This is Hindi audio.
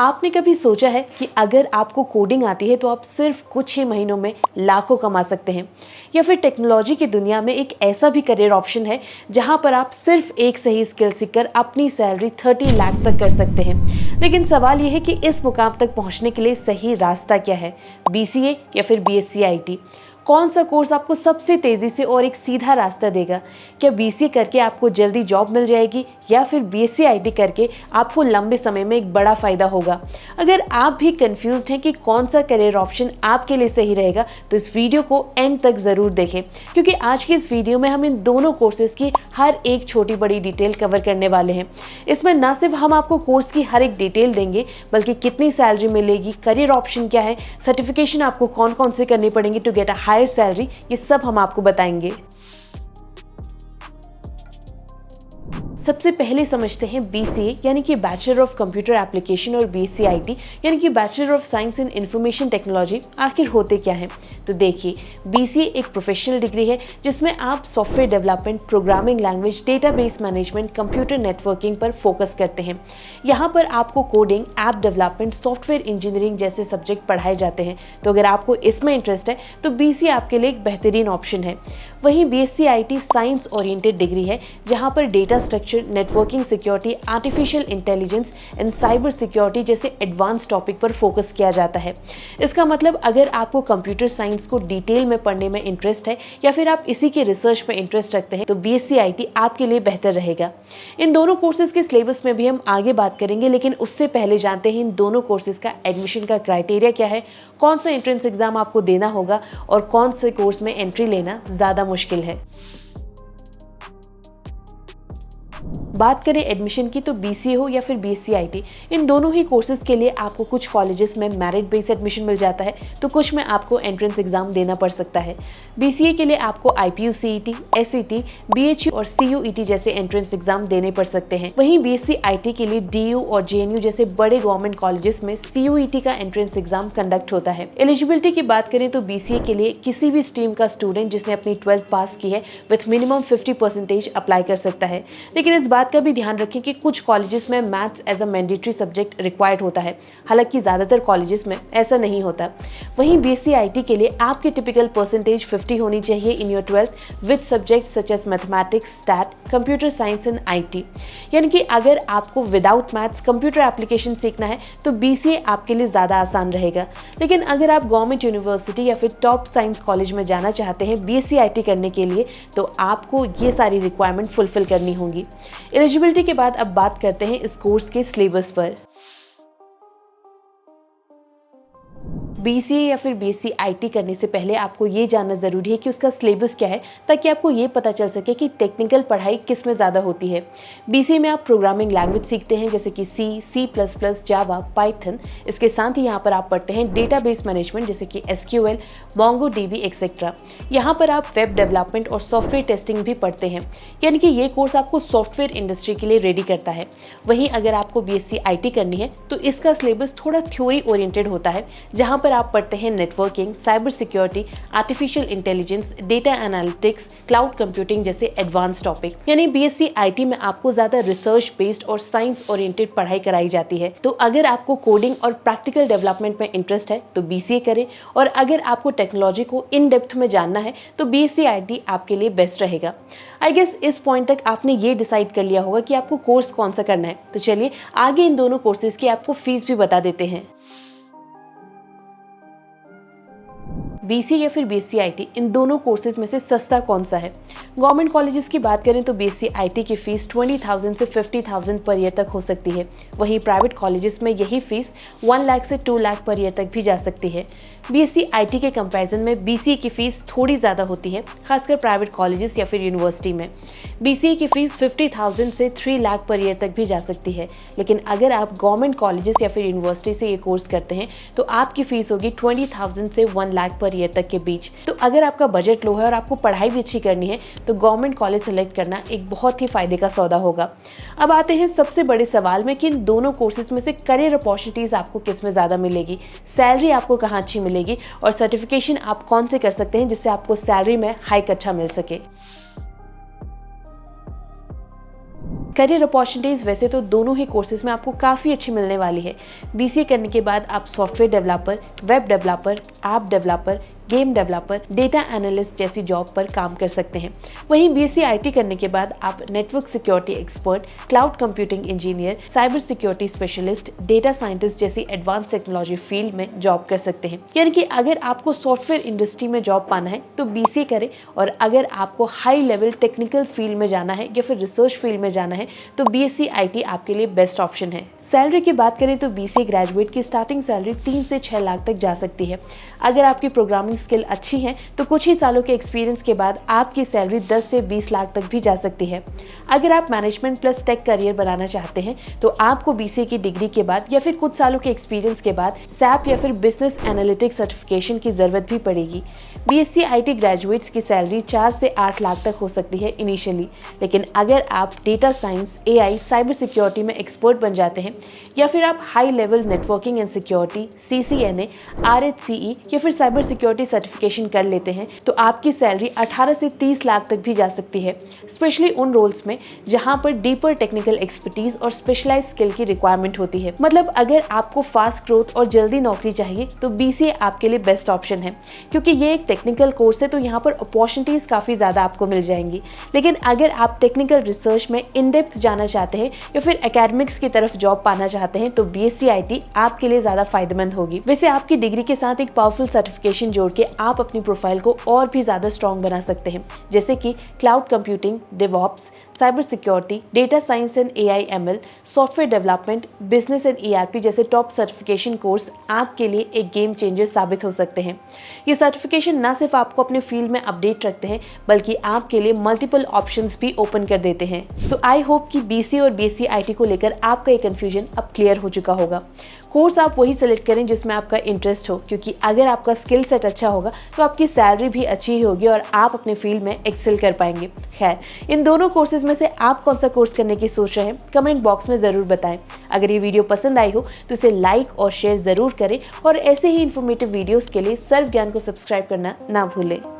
आपने कभी सोचा है कि अगर आपको कोडिंग आती है तो आप सिर्फ कुछ ही महीनों में लाखों कमा सकते हैं? या फिर टेक्नोलॉजी की दुनिया में एक ऐसा भी करियर ऑप्शन है जहां पर आप सिर्फ एक सही स्किल सीखकर अपनी सैलरी 30 लाख तक कर सकते हैं। लेकिन सवाल यह है कि इस मुकाम तक पहुंचने के लिए सही रास्ता क्या है? BCA या फिर BSc IT? कौन सा कोर्स आपको सबसे तेजी से और एक सीधा रास्ता देगा? क्या BCA करके आपको जल्दी जॉब मिल जाएगी या फिर BSc IT करके आपको लंबे समय में एक बड़ा फायदा होगा? अगर आप भी कंफ्यूज्ड हैं कि कौन सा करियर ऑप्शन आपके लिए सही रहेगा तो इस वीडियो को एंड तक जरूर देखें, क्योंकि आज की इस वीडियो में हम इन दोनों कोर्सेज की हर एक छोटी बड़ी डिटेल कवर करने वाले हैं। इसमें न सिर्फ हम आपको कोर्स की हर एक डिटेल देंगे, बल्कि कितनी सैलरी मिलेगी, करियर ऑप्शन क्या है, सर्टिफिकेशन आपको कौन कौन से करने पड़ेंगे to get a higher salary, ये सब हम आपको बताएंगे। सबसे पहले समझते हैं BCA यानी कि बैचलर ऑफ कंप्यूटर एप्लीकेशन और BSc IT यानी कि bachelor of science in information technology आखिर होते क्या हैं। तो देखिए, BCA एक प्रोफेशनल डिग्री है जिसमें आप software development, programming language, database management, computer networking पर फोकस करते हैं। यहाँ पर आपको coding, app development, software engineering जैसे सब्जेक्ट पढ़ाए जाते हैं। तो अगर आपको इसमें इंटरेस्ट है तो BCA आपके लिए एक बेहतरीन ऑप्शन है। वहीं BSc IT science oriented degree है जहाँ पर data structure, networking security, artificial intelligence and cyber security जैसे एडवांस टॉपिक पर फोकस किया जाता है। इसका मतलब अगर आपको कंप्यूटर साइंस को डिटेल में पढ़ने में इंटरेस्ट है या फिर आप इसी के रिसर्च में इंटरेस्ट रखते हैं तो BSc IT आपके लिए बेहतर रहेगा। इन दोनों कोर्सेज के सिलेबस में भी हम आगे बात करेंगे, लेकिन उससे पहले जानते हैं इन दोनों कोर्सेज का एडमिशन का क्राइटेरिया क्या है, कौन सा एंट्रेंस एग्जाम आपको देना होगा और कौन से कोर्स में एंट्री लेना ज़्यादा मुश्किल है। बात करें एडमिशन की तो BCA हो या फिर BSc IT, इन दोनों ही कोर्सेज के लिए आपको कुछ कॉलेजेस में मेरिट बेस्ड एडमिशन मिल जाता है तो कुछ में आपको एंट्रेंस एग्जाम देना पड़ सकता है। BCA के लिए आपको IPU CET, SET, BHU और CUET जैसे एंट्रेंस एग्जाम देने पड़ सकते हैं। वहीं BSc IT के लिए DU और JNU जैसे बड़े गवर्नमेंट कॉलेजेस में CUET का एंट्रेंस एग्जाम कंडक्ट होता है। एलिजिबिलिटी की बात करें तो BCA के लिए किसी भी स्ट्रीम का स्टूडेंट जिसने अपनी 12th पास की है विथ मिनिमम 50% अप्लाई कर सकता है। लेकिन इस बात का भी ध्यान रखें कि कुछ कॉलेजेस में maths as a mandatory subject required होता है, हालांकि ज़्यादातर कॉलेजेस में ऐसा नहीं होता। वहीं BSc IT के लिए आपकी टिपिकल परसेंटेज 50 होनी चाहिए in your 12th with subject such as mathematics, stat, computer science and IT। यानी कि अगर आपको विदाउट मैथ्स कंप्यूटर एप्लीकेशन सीखना है तो BCA आपके लिए ज़्यादा आसान रहेगा। लेकिन अगर आप गवर्नमेंट यूनिवर्सिटी या फिर टॉप साइंस कॉलेज में जाना चाहते हैं BSc IT करने के लिए तो आपको ये सारी रिक्वायरमेंट फुलफिल करनी होंगी। एलिजिबिलिटी के बाद अब बात करते हैं इस कोर्स के सिलेबस पर। BCA या फिर BSc IT करने से पहले आपको ये जानना जरूरी है कि उसका सिलेबस क्या है, ताकि आपको ये पता चल सके कि टेक्निकल पढ़ाई किस में ज़्यादा होती है। BCA में आप प्रोग्रामिंग लैंग्वेज सीखते हैं जैसे कि C++, जावा, पाइथन। इसके साथ ही यहाँ पर आप पढ़ते हैं डेटाबेस मैनेजमेंट जैसे कि SQL, MongoDB एक्सेट्रा। यहाँ पर आप वेब डेवलपमेंट और सॉफ्टवेयर टेस्टिंग भी पढ़ते हैं, यानी कि ये कोर्स आपको सॉफ्टवेयर इंडस्ट्री के लिए रेडी करता है। वहीं अगर आपको BSc IT करनी है तो इसका सिलेबस थोड़ा थ्योरी ओरिएंटेड होता है, जहाँ पर आप पढ़ते हैं networking, cyber security, artificial intelligence, data analytics, cloud computing जैसे एडवांस टॉपिक। यानी BSc IT में आपको ज्यादा रिसर्च बेस्ड और साइंस ओरिएंटेड पढ़ाई कराई जाती है। तो अगर आपको कोडिंग और प्रैक्टिकल डेवलपमेंट में इंटरेस्ट है तो BCA करें, और अगर आपको टेक्नोलॉजी को इन डेप्थ में जानना है तो BSc IT आपके लिए बेस्ट रहेगा। आई गेस इस पॉइंट तक आपने ये डिसाइड कर लिया होगा कि आपको कोर्स कौन सा करना है। तो चलिए आगे इन दोनों कोर्सेज की आपको फीस भी बता देते हैं। BCA या फिर BSc IT, इन दोनों कोर्सेज में से सस्ता कौन सा है? गवर्नमेंट कॉलेजेस की बात करें तो BSc IT की फीस 20,000 से 50,000 पर ईयर तक हो सकती है। वहीं प्राइवेट कॉलेजेस में यही फीस 1 लाख से 2 लाख पर ईयर तक भी जा सकती है। BSc IT के कंपैरिजन में BCA की फीस थोड़ी ज़्यादा होती है, खासकर प्राइवेट कॉलेजेस या फिर यूनिवर्सिटी में। BCA की फीस 50,000 से 3 लाख पर ईयर तक भी जा सकती है। लेकिन अगर आप गवर्नमेंट कॉलेजेस या फिर यूनिवर्सिटी से ये कोर्स करते हैं तो आपकी फीस होगी 20,000 से 1 लाख पर ईयर तक के बीच। तो अगर आपका बजट लो है और आपको पढ़ाई भी अच्छी करनी है तो गवर्नमेंट कॉलेज सेलेक्ट करना एक बहुत ही फायदे का सौदा होगा। अब आते हैं सबसे बड़े सवाल में कि इन दोनों कोर्सेज में से करियर अपॉर्चुनिटीज आपको किस में ज़्यादा मिलेगी, सैलरी आपको कहाँ अच्छी मिलेगी और सर्टिफिकेशन आप कौन से कर सकते हैं जिससे आपको सैलरी में हाइक अच्छा मिल सके। करियर अपॉर्चुनिटीज़ वैसे तो दोनों ही कोर्सेज में आपको काफ़ी अच्छी मिलने वाली है। बीसीए करने के बाद आप software developer, web developer, app developer, game developer, data analyst जैसी जॉब पर काम कर सकते हैं। वहीं बीएससी आईटी करने के बाद आप network security expert, cloud computing engineer, cyber security specialist, data scientist जैसी एडवांस टेक्नोलॉजी फील्ड में जॉब कर सकते हैं। यानी कि अगर आपको सॉफ्टवेयर इंडस्ट्री में जॉब पाना है तो बीसीए करें, और अगर आपको हाई लेवल टेक्निकल फील्ड में जाना है या फिर रिसर्च फील्ड में जाना है तो बीएससी आईटी आपके लिए बेस्ट ऑप्शन है। सैलरी की बात करें तो बीसीए ग्रेजुएट की स्टार्टिंग सैलरी 3 से 6 लाख तक जा सकती है। अगर आपकी प्रोग्रामिंग स्किल अच्छी है तो कुछ ही सालों के एक्सपीरियंस के बाद आपकी सैलरी 10 से 20 लाख तक भी जा सकती है। अगर आप मैनेजमेंट प्लस टेक करियर बनाना चाहते हैं तो आपको बीसीए की डिग्री के बाद या फिर कुछ सालों के एक्सपीरियंस के बाद सैप या फिर बिजनेस एनालिटिक्स सर्टिफिकेशन की जरूरत भी पड़ेगी। बीएससी आईटी ग्रेजुएट्स की सैलरी 4 से 8 लाख तक हो सकती है इनिशियली, लेकिन अगर आप data science, AI, cyber security में एक्सपर्ट बन जाते हैं या फिर आप high level networking and security, CCNA, RHCE या फिर साइबर सिक्योरिटी सर्टिफिकेशन कर लेते हैं तो आपकी सैलरी 18 से 30 लाख तक भी जा सकती है, स्पेशली उन रोल्स में जहां पर डीपर टेक्निकल एक्सपर्टीज और स्पेशलाइज स्किल की रिक्वायरमेंट होती है। मतलब अगर आपको फास्ट ग्रोथ और जल्दी नौकरी चाहिए तो बीसीए आपके लिए बेस्ट ऑप्शन है, क्योंकि ये एक टेक्निकल कोर्स है तो यहाँ पर अपॉर्चुनिटीज काफ़ी ज़्यादा आपको मिल जाएंगी। लेकिन अगर आप टेक्निकल रिसर्च में इन डेप्थ जाना चाहते हैं या फिर एकेडमिक्स की तरफ जॉब पाना चाहते हैं तो बीएससी आईटी आपके लिए ज़्यादा फायदेमंद होगी। वैसे आपकी डिग्री के साथ एक पावरफुल सर्टिफिकेशन जोड़ के आप अपनी प्रोफाइल को और भी ज़्यादा स्ट्रॉन्ग बना सकते हैं, जैसे कि cloud computing, DevOps, cyber security, data science and AI ML, software development, business and ERP जैसे टॉप सर्टिफिकेशन कोर्स आपके लिए एक गेम चेंजर साबित हो सकते हैं। ये सर्टिफिकेशन न सिर्फ आपको अपने फील्ड में अपडेट रखते हैं बल्कि आपके लिए मल्टीपल ऑप्शंस भी ओपन कर देते हैं। सो आई होप कि बीसीए और बीएससी आईटी को लेकर आपका ये कंफ्यूजन अब क्लियर हो चुका होगा। कोर्स आप वही सेलेक्ट करें जिसमें आपका इंटरेस्ट हो, क्योंकि अगर आपका स्किल सेट अच्छा होगा तो आपकी सैलरी भी अच्छी ही होगी और आप अपने फील्ड में एक्सेल कर पाएंगे। खैर, इन दोनों कोर्सेज में से आप कौन सा कोर्स करने की सोच रहे हैं कमेंट बॉक्स में ज़रूर बताएं। अगर ये वीडियो पसंद आई हो तो इसे लाइक और शेयर ज़रूर करें और ऐसे ही इन्फॉर्मेटिव वीडियोज़ के लिए सर्व ज्ञान को सब्सक्राइब करना ना भूलें।